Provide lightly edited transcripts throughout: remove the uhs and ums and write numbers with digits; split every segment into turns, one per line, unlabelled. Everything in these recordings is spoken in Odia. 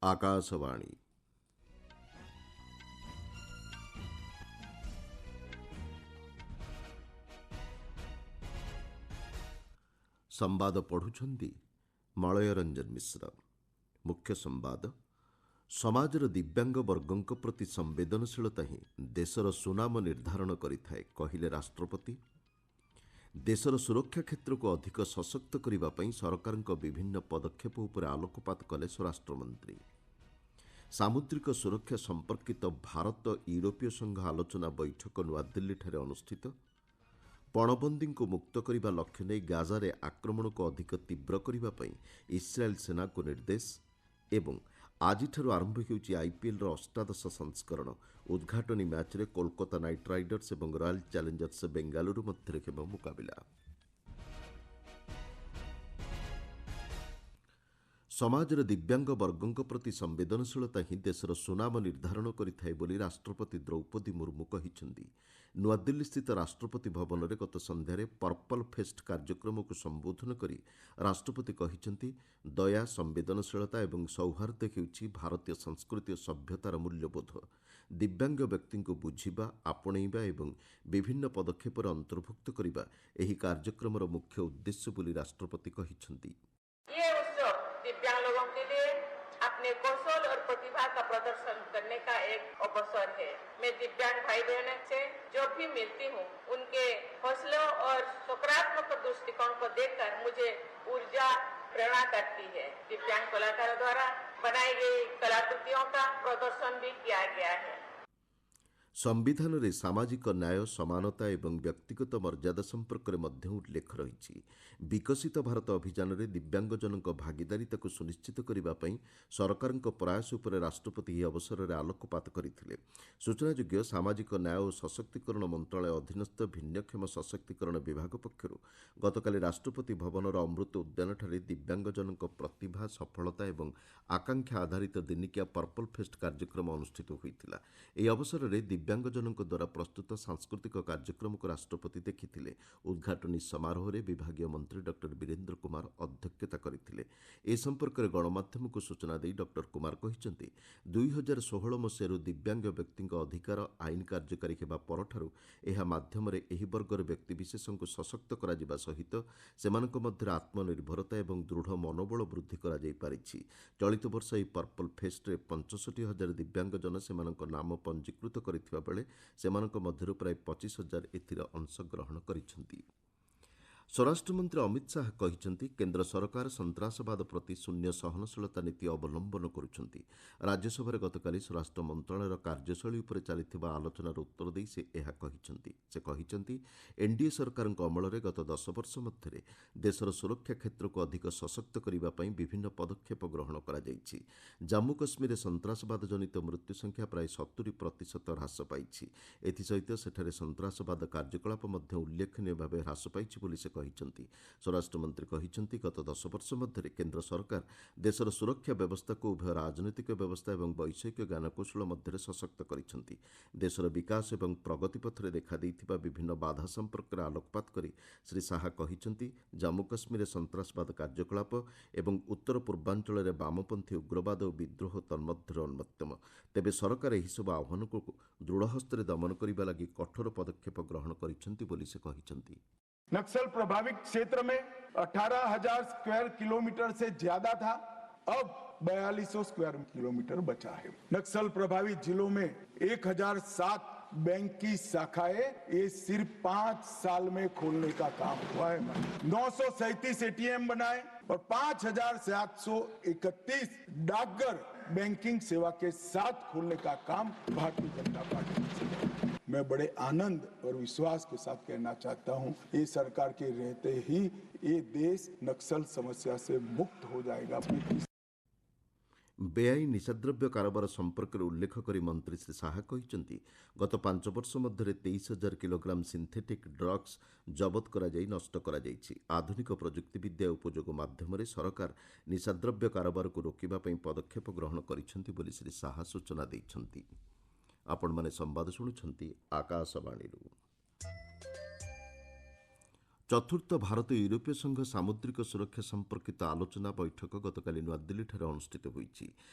आकाशवाणी संवाद पढ़ुछंती मलय रंजन मिश्र। मुख्य संवाद समाजर दिव्यांग वर्गों प्रति संवेदनशीलता ही देशर सुनाम निर्धारण करिथाए कहिले राष्ट्रपति। देशर सुरक्षा क्षेत्र को अधिक सशक्त करने पर सरकार विभिन्न पदक्षेप उपर आलोकपात कले स्वराष्ट्रमंत्री। सामुद्रिक सुरक्षा संपर्कित भारत यूरोपीय संघ आलोचना बैठक नुआदिल्ली अनुष्ठित। पणबंदी को मुक्त करने लक्ष्य नहीं गाजारे आक्रमण को अधिक तीव्र करने इस्राएल सेना को निर्देश एवं आज आरंभ होउछि आईपीएल अष्टादश संस्करण। उद्घाटनी मैच रे कोलकाता नाइट राइडर्स और रॉयल चैलेंजर्स बेंगालुरु मध्य हेब मुकाबिला। समाजर दिव्यांग वर्गों प्रति संवेदनशीलता ही देशर सुनाम निर्धारण करिथाए बोली राष्ट्रपति द्रौपदी मुर्मू कहिसेंती। नुआदिल्ली स्थित राष्ट्रपति भवन में गत संध्यारे पर्पल फेस्ट कार्यक्रम को संबोधन करी राष्ट्रपति कहिसेंती दया संवेदनशीलता एवं सौहार्द हेउछि भारतीय संस्कृति और सभ्यतार मूल्यबोध। दिव्यांग व्यक्ति को बुझिबा आपणैबा एवं विभिन्न पदक्षेप अंतर्भुक्त करने एही कार्यक्रम मुख्य उद्देश्य बोली राष्ट्रपति कहिसेंती।
दिव्यांग लोगों के लिए अपने कौशल और प्रतिभा का प्रदर्शन करने का एक अवसर है। मैं दिव्यांग भाई बहनों से जो भी मिलती हूँ उनके हौसलों और सकारात्मक दृष्टिकोण को देखकर मुझे ऊर्जा प्रेरणा करती है। दिव्यांग कलाकारों द्वारा बनाई गई कलाकृतियों का प्रदर्शन भी किया गया है।
संविधान में सामाजिक न्याय समानता एवं व्यक्तिगत मर्यादा संपर्क में मध्य उल्लेख रही। विकसित भारत अभियान में दिव्यांगजन भागीदारिता को सुनिश्चित करने सरकार प्रयास उपर राष्ट्रपति यह अवसर में आलोकपात करते। सूचनायोग्य सामाजिक न्याय और सशक्तिकरण मंत्रालय अधीनस्थ भिन्नक्षम सशक्तिकरण विभाग पक्षर गतकाली राष्ट्रपति भवनर अमृत उद्यान दिव्यांगजन प्रतिभा सफलता और आकांक्षा आधारित दिनिकिया पर्पल फेस्ट कार्यक्रम अनुष्ठित होता। यह अवसर में दिव्यांगजन द्वारा प्रस्तुत सांस्कृतिक कार्यक्रम को राष्ट्रपति देखिथिले। उद्घाटनी समारोह में विभागीय मंत्री डॉक्टर वीरेन्द्र कुमार अध्यक्षता करथिले। ए संपर्क में गणमाध्यम को सूचना दे डॉक्टर कुमार कहिसेंती 2016 मसीह दिव्यांग व्यक्ति अधिकार आईन कार्यकारी हेबा परठारु एहा माध्यम रे एही वर्गर व्यक्तिविशेष को सशक्त करा जिबा सहित सेमानक मध्य आत्मनिर्भरता एवं दृढ़ मनोबल वृद्धि करा जाई पारिछि। चलित वर्ष एही पर्पल फेस्ट रे 65,000 दिव्यांगजन सेमानक नाम पंजीकृत करिथिबा बेले सेमानक मध्यरु प्राय 25,000 एथिरे अंशग्रहण करिसेंती। स्वराष्ट्रमंत्री अमित शाह कहिसेंती केंद्र सरकार सन्त्रासवाद प्रति शून्य सहनशीलता नीति अवलंबन करुछंती। राज्यसभा गतकाली स्वराष्ट्र मंत्रालयर कार्यशैली उपर चलिथिबा आलोचनार उत्तर देई से एहा कहिसेंती। से कहिसेंती एनडीए सरकार अमल में गत 10 वर्ष मध्य देशर सुरक्षा क्षेत्र को अधिक सशक्त करने पर विभिन्न पदक्षेप ग्रहण करा जायछि। जम्मू कश्मीर सन्त्रासवाद जनित मृत्यु संख्या प्राय 70% ह्रास पाइछि। एथिसहित सेठारे सन्त्रासवाद कार्यकलाप मध्य उल्लेखनीय भाव ह्रास पाइछि बोली से कहिसेंती। स्वराष्ट्र मंत्री कहिसेंती गत 10 वर्ष मध्य केंद्र सरकार देशर सुरक्षा व्यवस्था को उभय राजनैतिक व्यवस्था एवं वैषयिक ज्ञानकौशल मध्य सशक्त करिसेंती। देशर विकास एवं प्रगति पथरे देखा देइथिबा विभिन्न बाधा संपर्क में आलोकपात करी श्री शाह कहिसेंती जम्मू कश्मीर सन्त्रासवाद कार्यकलाप एवं उत्तर पूर्वांचल में वामपंथी उग्रवाद और विद्रोह तन्मध्य अन्यतम। तेबे सरकार एही सब आह्वान को दृढ़ हस्ते दमन करने लगी कठोर पदक्षेप ग्रहण करिसेंती बोली से कहिसेंती।
नक्सल प्रभावित क्षेत्र में 18,000 स्क्वायर किलोमीटर से ज्यादा था, अब 4200 स्क्वायर किलोमीटर बचा है। नक्सल प्रभावित जिलों में 1007 बैंक की शाखाएं ये सिर्फ 5 साल में खोलने का काम हुआ है। 937 एटीएम बनाए और 5,731 डाकघर बैंकिंग सेवा के साथ खोलने का काम भारतीय जनता पार्टी ने। मैं बड़े आनंद और विश्वास के साथ कहना चाहता हूं, ये सरकार के रहते ही ये देश नक्सल समस्या से मुक्त हो जाएगा।
बेआईन निशाद्रव्य कारोबार संपर्क में उल्लेख कर मंत्री श्री शाह कहिसेंती गत 5 वर्ष मध्य 23,000 किलोग्राम सिंथेटिक ड्रग्स जबत करा जाई नष्ट करा जाइछि। आधुनिक प्रजुक्तिविद्या उपयोग माध्यम सरकार निशाद्रव्य कारोबार को रोकिबा पई पदक्षेप ग्रहण करिसेंती बोली श्री शाह सूचना दैछंती। आपण माने संवाद शुणुछंती आकाशवाणी। ଚତୁର୍ଥ ଭାରତ ୟୁରୋପୀୟ ସଂଘ ସାମୁଦ୍ରିକ ସୁରକ୍ଷା ସମ୍ପର୍କିତ ଆଲୋଚନା ବୈଠକ ଗତକାଲି ନୂଆଦିଲ୍ଲୀଠାରେ ଅନୁଷ୍ଠିତ ହୋଇଛି।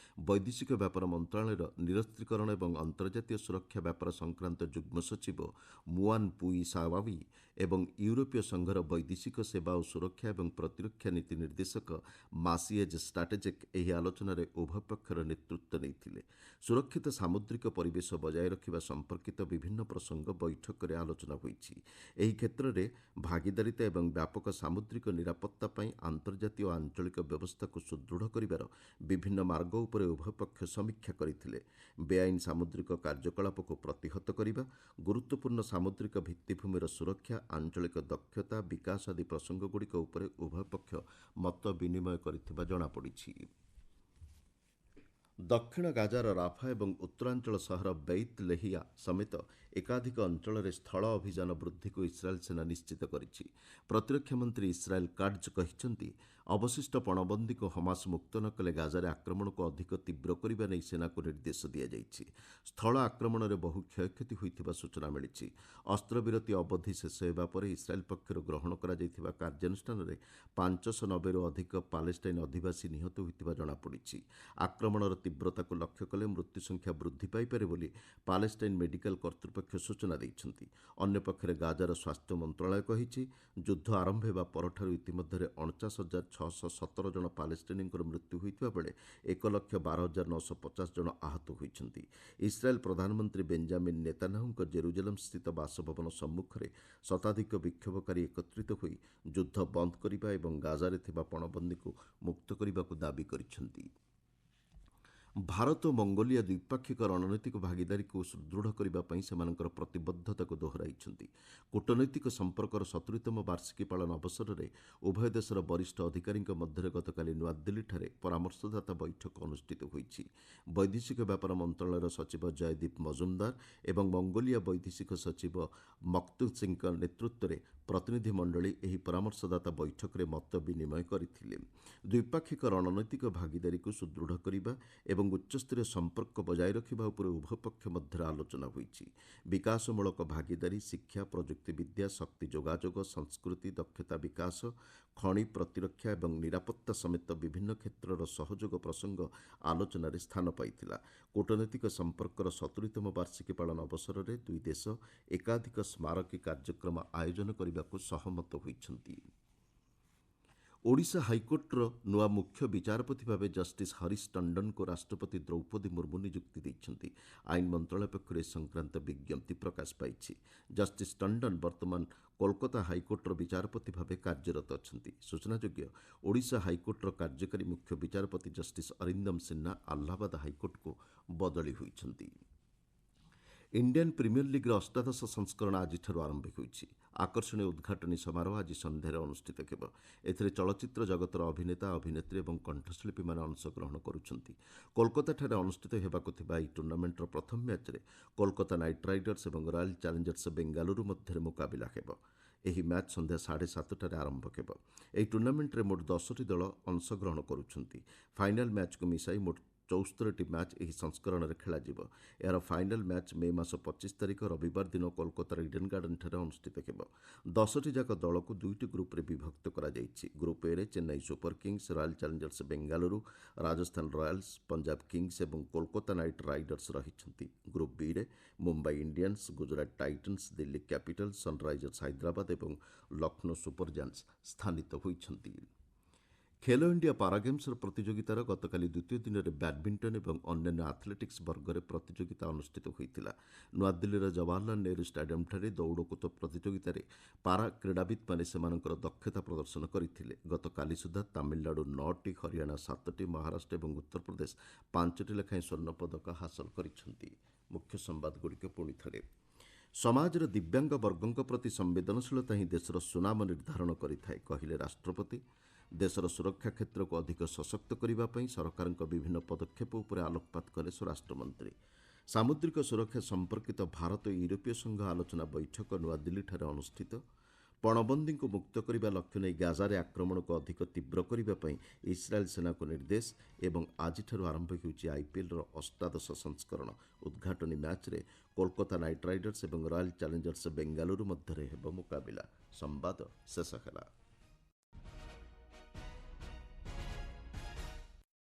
ବୈଦେଶିକ ବ୍ୟାପାର ମନ୍ତ୍ରଣାଳୟର ନିରସ୍ତ୍ରୀକରଣ ଏବଂ ଅନ୍ତର୍ଜାତୀୟ ସୁରକ୍ଷା ବ୍ୟାପାର ସଂକ୍ରାନ୍ତ ଯୁଗ୍ମ ସଚିବ ମୁଆନ୍ ପୁଇ ସାୱାବି ଏବଂ ୟୁରୋପୀୟ ସଂଘର ବୈଦେଶିକ ସେବା ଓ ସୁରକ୍ଷା ଏବଂ ପ୍ରତିରକ୍ଷା ନୀତି ନିର୍ଦ୍ଦେଶକ ମାସିଏଜ୍ ଷ୍ଟ୍ରାଟେଜିକ୍ ଏହି ଆଲୋଚନାରେ ଉଭୟ ପକ୍ଷର ନେତୃତ୍ୱ ନେଇଥିଲେ। ସୁରକ୍ଷିତ ସାମୁଦ୍ରିକ ପରିବେଶ ବଜାୟ ରଖିବା ସମ୍ପର୍କିତ ବିଭିନ୍ନ ପ୍ରସଙ୍ଗ ବୈଠକରେ ଆଲୋଚନା ହୋଇଛି। ଏହି କ୍ଷେତ୍ରରେ ଭାଗିଦାରିତା ଏବଂ ବ୍ୟାପକ ସାମୁଦ୍ରିକ ନିରାପତ୍ତା ପାଇଁ ଆନ୍ତର୍ଜାତୀୟ ଓ ଆଞ୍ଚଳିକ ବ୍ୟବସ୍ଥାକୁ ସୁଦୃଢ଼ କରିବାର ବିଭିନ୍ନ ମାର୍ଗ ଉପରେ ଉଭୟ ପକ୍ଷ ସମୀକ୍ଷା କରିଥିଲେ। ବେଆଇନ ସାମୁଦ୍ରିକ କାର୍ଯ୍ୟକଳାପକୁ ପ୍ରତିହତ କରିବା, ଗୁରୁତ୍ୱପୂର୍ଣ୍ଣ ସାମୁଦ୍ରିକ ଭିତ୍ତିଭୂମିର ସୁରକ୍ଷା, ଆଞ୍ଚଳିକ ଦକ୍ଷତା, ବିକାଶ ଆଦି ପ୍ରସଙ୍ଗଗୁଡ଼ିକ ଉପରେ ଉଭୟ ପକ୍ଷ ମତ ବିନିମୟ କରିଥିବା ଜଣାପଡ଼ିଛି। ଦକ୍ଷିଣ ଗାଜାର ରାଫା ଏବଂ ଉତ୍ତରାଞ୍ଚଳ ସହର ବେଇତ୍ ଲେହିଆ ସମେତ ଏକାଧିକ ଅଞ୍ଚଳରେ ସ୍ଥଳ ଅଭିଯାନ ବୃଦ୍ଧିକୁ ଇସ୍ରାଏଲ୍ ସେନା ନିଶ୍ଚିତ କରିଛି। ପ୍ରତିରକ୍ଷା ମନ୍ତ୍ରୀ ଇସ୍ରାଏଲ୍ କାଟ୍ଜ କହିଛନ୍ତି, ଅବଶିଷ୍ଟ ପଣବନ୍ଦୀକୁ ହମାସ୍ ମୁକ୍ତ ନ କଲେ ଗାଜାରେ ଆକ୍ରମଣକୁ ଅଧିକ ତୀବ୍ର କରିବା ନେଇ ସେନାକୁ ନିର୍ଦ୍ଦେଶ ଦିଆଯାଇଛି। ସ୍ଥଳ ଆକ୍ରମଣରେ ବହୁ କ୍ଷୟକ୍ଷତି ହୋଇଥିବା ସୂଚନା ମିଳିଛି। ଅସ୍ତ୍ରବିରତି ଅବଧି ଶେଷ ହେବା ପରେ ଇସ୍ରାଏଲ୍ ପକ୍ଷରୁ ଗ୍ରହଣ କରାଯାଇଥିବା କାର୍ଯ୍ୟାନୁଷ୍ଠାନରେ 590ରୁ ଅଧିକ ପାଲେଷ୍ଟାଇନ୍ ଅଧିବାସୀ ନିହତ ହୋଇଥିବା ଜଣାପଡ଼ିଛି। ଆକ୍ରମଣର ତୀବ୍ରତାକୁ ଲକ୍ଷ୍ୟ କଲେ ମୃତ୍ୟୁସଂଖ୍ୟା ବୃଦ୍ଧି ପାଇପାରେ ବୋଲି ପାଲେଷ୍ଟାଇନ୍ ମେଡିକାଲ କର୍ତ୍ତୃପକ୍ଷ ସୂଚନା ଦେଇଛନ୍ତି। ଅନ୍ୟପକ୍ଷରେ ଗାଜାର ସ୍ୱାସ୍ଥ୍ୟ ମନ୍ତ୍ରଣାଳୟ କହିଛି, ଯୁଦ୍ଧ ଆରମ୍ଭ ହେବା ପରଠାରୁ ଇତିମଧ୍ୟରେ 49,617 ଜଣ ପାଲେଷ୍ଟାଇନୀଙ୍କର ମୃତ୍ୟୁ ହୋଇଥିବା ବେଳେ 1,12,950 ଜଣ ଆହତ ହୋଇଛନ୍ତି। ଇସ୍ରାଏଲ୍ ପ୍ରଧାନମନ୍ତ୍ରୀ ବେଞ୍ଜାମିନ୍ ନେତାନ୍ୟାହୁଙ୍କ ଜେରୁଜେଲମ୍ ସ୍ଥିତ ବାସଭବନ ସମ୍ମୁଖରେ ଶତାଧିକ ବିକ୍ଷୋଭକାରୀ ଏକତ୍ରିତ ହୋଇ ଯୁଦ୍ଧ ବନ୍ଦ କରିବା ଏବଂ ଗାଜାରେ ଥିବା ପଣବନ୍ଦୀକୁ ମୁକ୍ତ କରିବାକୁ ଦାବି କରିଛନ୍ତି। ଭାରତ ଓ ମଙ୍ଗୋଲିଆ ଦ୍ୱିପାକ୍ଷିକ ରଣନୈତିକ ଭାଗିଦାରୀକୁ ସୁଦୃଢ଼ କରିବା ପାଇଁ ସେମାନଙ୍କର ପ୍ରତିବଦ୍ଧତାକୁ ଦୋହରାଇଛନ୍ତି। କୂଟନୈତିକ ସମ୍ପର୍କର 70ତମ ବାର୍ଷିକୀ ପାଳନ ଅବସରରେ ଉଭୟ ଦେଶର ବରିଷ୍ଠ ଅଧିକାରୀଙ୍କ ମଧ୍ୟରେ ଗତକାଲି ନୂଆଦିଲ୍ଲୀଠାରେ ପରାମର୍ଶଦାତା ବୈଠକ ଅନୁଷ୍ଠିତ ହୋଇଛି। ବୈଦେଶିକ ବ୍ୟାପାର ମନ୍ତ୍ରଣାଳୟର ସଚିବ ଜୟଦୀପ ମଜୁମଦାର ଏବଂ ମଙ୍ଗୋଲିଆ ବୈଦେଶିକ ସଚିବ ମକ୍ତୁମ୍ ସିଂଙ୍କ ନେତୃତ୍ୱରେ ପ୍ରତିନିଧି ମଣ୍ଡଳୀ ଏହି ପରାମର୍ଶଦାତା ବୈଠକରେ ମତ ବିନିମୟ କରିଥିଲେ। ଦ୍ୱିପାକ୍ଷିକ ରଣନୈତିକ ଭାଗିଦାରୀକୁ ସୁଦୃଢ଼ କରିବା ଏବଂ ଉଚ୍ଚସ୍ତରୀୟ ସମ୍ପର୍କ ବଜାୟ ରଖିବା ଉପରେ ଉଭୟ ପକ୍ଷ ମଧ୍ୟରେ ଆଲୋଚନା ହୋଇଛି। ବିକାଶମୂଳକ ଭାଗିଦାରୀ, ଶିକ୍ଷା, ପ୍ରଯୁକ୍ତିବିଦ୍ୟା, ଶକ୍ତି ଯୋଗାଯୋଗ, ସଂସ୍କୃତି, ଦକ୍ଷତା ବିକାଶ, ଖଣି, ପ୍ରତିରକ୍ଷା ଏବଂ ନିରାପତ୍ତା ସମେତ ବିଭିନ୍ନ କ୍ଷେତ୍ରର ସହଯୋଗ ପ୍ରସଙ୍ଗ ଆଲୋଚନାରେ ସ୍ଥାନ ପାଇଥିଲା। କୂଟନୈତିକ ସମ୍ପର୍କର 70ତମ ବାର୍ଷିକୀ ପାଳନ ଅବସରରେ ଦୁଇ ଦେଶ ଏକାଧିକ ସ୍ମାରକୀ କାର୍ଯ୍ୟକ୍ରମ ଆୟୋଜନ କରିବାକୁ ସହମତ ହୋଇଛନ୍ତି। ଓଡ଼ିଶା ହାଇକୋର୍ଟର ନୂଆ ମୁଖ୍ୟ ବିଚାରପତି ଭାବେ ଜଷ୍ଟିସ୍ ହରିଶ ଟଣ୍ଡନଙ୍କୁ ରାଷ୍ଟ୍ରପତି ଦ୍ରୌପଦୀ ମୁର୍ମୁ ନିଯୁକ୍ତି ଦେଇଛନ୍ତି। ଆଇନ ମନ୍ତ୍ରଣାଳୟ ପକ୍ଷରୁ ଏ ସଂକ୍ରାନ୍ତ ବିଜ୍ଞପ୍ତି ପ୍ରକାଶ ପାଇଛି। ଜଷ୍ଟିସ୍ ଟଣ୍ଡନ ବର୍ତ୍ତମାନ କୋଲକାତା ହାଇକୋର୍ଟର ବିଚାରପତି ଭାବେ କାର୍ଯ୍ୟରତ ଅଛନ୍ତି। ସୂଚନାଯୋଗ୍ୟ, ଓଡ଼ିଶା ହାଇକୋର୍ଟର କାର୍ଯ୍ୟକାରୀ ମୁଖ୍ୟ ବିଚାରପତି ଜଷ୍ଟିସ୍ ଅରିନ୍ଦମ ସିହ୍ନା ଆହ୍ଲାବାଦ ହାଇକୋର୍ଟକୁ ବଦଳି ହୋଇଛନ୍ତି। ଇଣ୍ଡିଆନ୍ ପ୍ରିମିୟର ଲିଗ୍ର ଅଷ୍ଟାଦଶ ସଂସ୍କରଣ ଆଜିଠାରୁ ଆରମ୍ଭ ହେଉଛି। ଆକର୍ଷଣୀୟ ଉଦ୍ଘାଟନୀ ସମାରୋହ ଆଜି ସନ୍ଧ୍ୟାରେ ଅନୁଷ୍ଠିତ ହେବ। ଏଥିରେ ଚଳଚ୍ଚିତ୍ର ଜଗତର ଅଭିନେତା, ଅଭିନେତ୍ରୀ ଏବଂ କଣ୍ଠଶିଳ୍ପୀମାନେ ଅଂଶଗ୍ରହଣ କରୁଛନ୍ତି। କୋଲକାତାଠାରେ ଅନୁଷ୍ଠିତ ହେବାକୁ ଥିବା ଏହି ଟୁର୍ଣ୍ଣାମେଣ୍ଟର ପ୍ରଥମ ମ୍ୟାଚ୍ରେ କୋଲକାତା ନାଇଟ୍ ରାଇଡର୍ସ ଏବଂ ରୟାଲ୍ ଚ୍ୟାଲେଞ୍ଜର୍ସ ବେଙ୍ଗାଲୁରୁ ମଧ୍ୟରେ ମୁକାବିଲା ହେବ। ଏହି ମ୍ୟାଚ୍ ସନ୍ଧ୍ୟା 7:30ଟାରେ ଆରମ୍ଭ ହେବ। ଏହି ଟୁର୍ଣ୍ଣାମେଣ୍ଟରେ ମୋଟ 10ଟି ଦଳ ଅଂଶଗ୍ରହଣ କରୁଛନ୍ତି। ଫାଇନାଲ୍ ମ୍ୟାଚ୍କୁ ମିଶାଇ ମୋଟ 74ଟି ମ୍ୟାଚ୍ ଏହି ସଂସ୍କରଣରେ ଖେଳାଯିବ। ଏହାର ଫାଇନାଲ୍ ମ୍ୟାଚ୍ ମେ ମାସ 25 ତାରିଖ ରବିବାର ଦିନ କୋଲକାତାର ଇଡେନ୍ ଗାର୍ଡେନ୍ଠାରେ ଅନୁଷ୍ଠିତ ହେବ। 10ଟି ଯାକ ଦଳକୁ ଦୁଇଟି ଗ୍ରୁପ୍ରେ ବିଭକ୍ତ କରାଯାଇଛି। ଗ୍ରୁପ୍ ଏରେ Chennai Super Kings, Royal Challengers Bengaluru, Rajasthan Royals, Punjab Kings ଏବଂ କୋଲକାତା ନାଇଟ୍ ରାଇଡର୍ସ ରହିଛନ୍ତି। ଗ୍ରୁପ୍ ବିରେ Mumbai Indians, Gujarat Titans, Delhi Capitals, Sunrisers Hyderabad ଏବଂ ଲକ୍ଷ୍ନୌ ସୁପର ଜାୟାଣ୍ଟସ୍ ସ୍ଥାନିତ ହୋଇଛନ୍ତି। ଖେଲୋ ଇଣ୍ଡିଆ ପାରାଗେମ୍ସର ପ୍ରତିଯୋଗିତାର ଗତକାଲି ଦ୍ୱିତୀୟ ଦିନରେ ବ୍ୟାଡ୍ମିଣ୍ଟନ ଏବଂ ଅନ୍ୟାନ୍ୟ ଆଥ୍ଲେଟିକ୍ସ ବର୍ଗରେ ପ୍ରତିଯୋଗିତା ଅନୁଷ୍ଠିତ ହୋଇଥିଲା। ନୂଆଦିଲ୍ଲୀର ଜବାହରଲାଲ ନେହେରୁ ଷ୍ଟାଡିୟମ୍ଠାରେ ଦୌଡ଼କୁଦ ପ୍ରତିଯୋଗିତାରେ ପାରା କ୍ରୀଡ଼ାବିତ୍ମାନେ ସେମାନଙ୍କର ଦକ୍ଷତା ପ୍ରଦର୍ଶନ କରିଥିଲେ। ଗତକାଲି ସୁଦ୍ଧା ତାମିଲନାଡୁ 9ଟି, ହରିୟାଣା 7ଟି, ମହାରାଷ୍ଟ୍ର ଏବଂ ଉତ୍ତରପ୍ରଦେଶ 5ଟି ଲେଖାଏଁ ସ୍ୱର୍ଣ୍ଣପଦକ ହାସଲ କରିଛନ୍ତି। ମୁଖ୍ୟ ସମ୍ବାଦଗୁଡ଼ିକ ପୁଣି ଥରେ। ସମାଜର ଦିବ୍ୟାଙ୍ଗ ବର୍ଗଙ୍କ ପ୍ରତି ସମ୍ବେଦନଶୀଳତା ହିଁ ଦେଶର ସୁନାମ ନିର୍ଦ୍ଧାରଣ କରିଥାଏ, କହିଲେ ରାଷ୍ଟ୍ରପତି। ଦେଶର ସୁରକ୍ଷା କ୍ଷେତ୍ରକୁ ଅଧିକ ସଶକ୍ତ କରିବା ପାଇଁ ସରକାରଙ୍କ ବିଭିନ୍ନ ପଦକ୍ଷେପ ଉପରେ ଆଲୋକପାତ କଲେ ସ୍ୱରାଷ୍ଟ୍ରମନ୍ତ୍ରୀ। ସାମୁଦ୍ରିକ ସୁରକ୍ଷା ସମ୍ପର୍କିତ ଭାରତ ଓ ୟୁରୋପୀୟ ସଂଘ ଆଲୋଚନା ବୈଠକ ନୂଆଦିଲ୍ଲୀଠାରେ ଅନୁଷ୍ଠିତ। ପଣବନ୍ଦୀଙ୍କୁ ମୁକ୍ତ କରିବା ଲକ୍ଷ୍ୟ ନେଇ ଗାଜାରେ ଆକ୍ରମଣକୁ ଅଧିକ ତୀବ୍ର କରିବା ପାଇଁ ଇସ୍ରାଏଲ୍ ସେନାକୁ ନିର୍ଦ୍ଦେଶ ଏବଂ ଆଜିଠାରୁ ଆରମ୍ଭ ହେଉଛି ଆଇପିଏଲ୍ର ଅଷ୍ଟାଦଶ ସଂସ୍କରଣ। ଉଦ୍ଘାଟନୀ ମ୍ୟାଚ୍ରେ କୋଲକାତା ନାଇଟ୍ ରାଇଡର୍ସ ଏବଂ ରୟାଲ୍ ଚ୍ୟାଲେଞ୍ଜର୍ସ ବେଙ୍ଗାଲୁରୁ ମଧ୍ୟରେ ହେବ ମୁକାବିଲା। ସମ୍ବାଦ ଶେଷ ହେଲା।